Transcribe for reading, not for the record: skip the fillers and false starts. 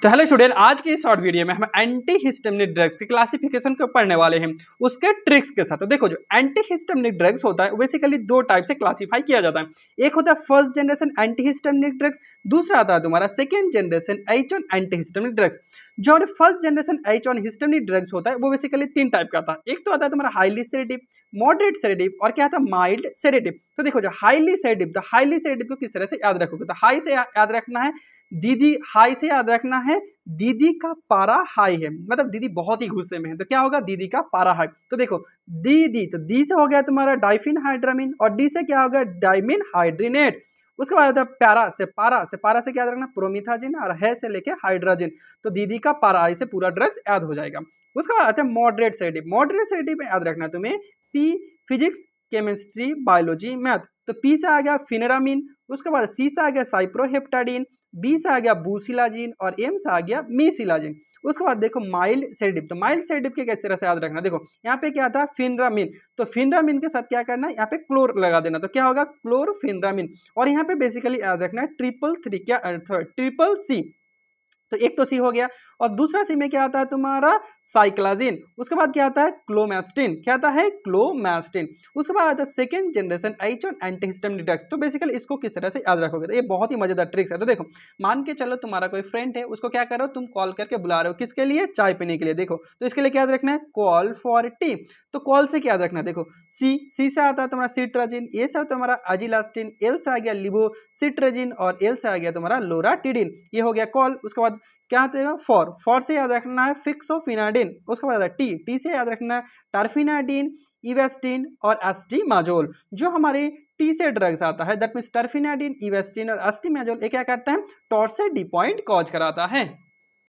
तो hello student, आज की इस शॉर्ट वीडियो में हम एंटी हिस्टामिनिक ड्रग्स के क्लासिफिकेशन को पढ़ने वाले हैं, उसके ट्रिक्स के साथ। तो देखो, जो एंटी हिस्टामिनिक ड्रग्स होता है वो बेसिकली दो टाइप से क्लासीफाई किया जाता है। एक होता है first generation anti histaminic drugs, दूसरा आता है तुम्हारा second generation H1 anti histaminic drugs. जो first generation H1 histaminic drugs होता है वो बेसिकली तीन टाइप का आता है। एक तो आता है तुम्हारा हाईली सेडेटिव, मॉडरेट सेडेटिव और क्या आता है माइल्ड सेडेटिव। तो देखो, जो हाईली सेडेटिव, तो हाईली सेडेटिव को किस तरह से याद रखोगे, तो हाई से याद रखना है दीदी, हाई से याद रखना है दीदी का पारा हाई है, मतलब दीदी बहुत ही गुस्से में है, तो क्या होगा दीदी का पारा हाई। तो देखो दीदी, तो दी से हो गया तुम्हारा डाइफिन हाइड्रामिन और डी से क्या होगा डाइमिन हाइड्रिनेट। उसके बाद आता है पैरा से पारा, से पारा से क्या याद रखना प्रोमिथाजिन और है से लेके हाइड्रोजन। तो दीदी का पारा हाई से पूरा ड्रग्स याद हो जाएगा। उसके बाद आता है मॉडरेट सेडेटिव। मॉडरेट सेडेटिव में याद रखना तुम्हें P physics, chemistry, biology, math. तो पी से आ गया फिनेरामिन, उसके बाद सी से आ गया साइप्रोहेप्टाडिन, बी से आ गया बूसिलाजिन और एम से आ गया मीसिलाजिन। उसके बाद देखो माइल्ड सेडेटिव, तो माइल्ड सेडेटिव के किस तरह से याद रखना, देखो यहाँ पे क्या था फिनरामिन, तो फिनरामिन के साथ क्या करना है यहाँ पे क्लोर लगा देना, तो क्या होगा क्लोरफिनरामिन। और यहाँ पे बेसिकली याद रखना है ट्रिपल सी। तो एक तो सी हो गया और दूसरा सी में क्या आता है तुम्हारा साइक्लाजिन। उसके बाद क्या आता है क्लोमेस्टिन, क्या आता है क्लोमेस्टिन। उसके बाद आता है second generation H1 antihistaminic drugs. तो बेसिकली इसको किस तरह से याद रखोगे, तो ये बहुत ही मजेदार ट्रिक्स है। तो देखो मान के चलो तुम्हारा कोई फ्रेंड है, उसको क्या करो तुम कॉल करके बुला रहे हो, किसके लिए चाय पीने के लिए। देखो तो इसके लिए क्या याद रखना है कॉल फॉर टी। तो कॉल से क्या याद रखना है, देखो सी से आता है तुम्हारा सिट्राजिन, ए से आता है तुम्हारा अजिलास्टिन, एल से आ गया लिबोसिट्राजिन और एल से आ गया तुम्हारा लोराटिडिन। ये हो गया कॉल। उसके बाद क्या आता है फॉर से याद रखना है फिक्सोफिनाडिन। उसके बाद टी से याद रखना है टर्फिनाडिन, इवेस्टिन और एस्टिमाजोल। जो हमारे टी से ड्रग्स आता है दैट मीन्स टर्फिनाडिन, इवेस्टिन और एस्टिमाजोल, ये क्या करता है टॉर्सेड डिपॉइंट कॉज कराता है।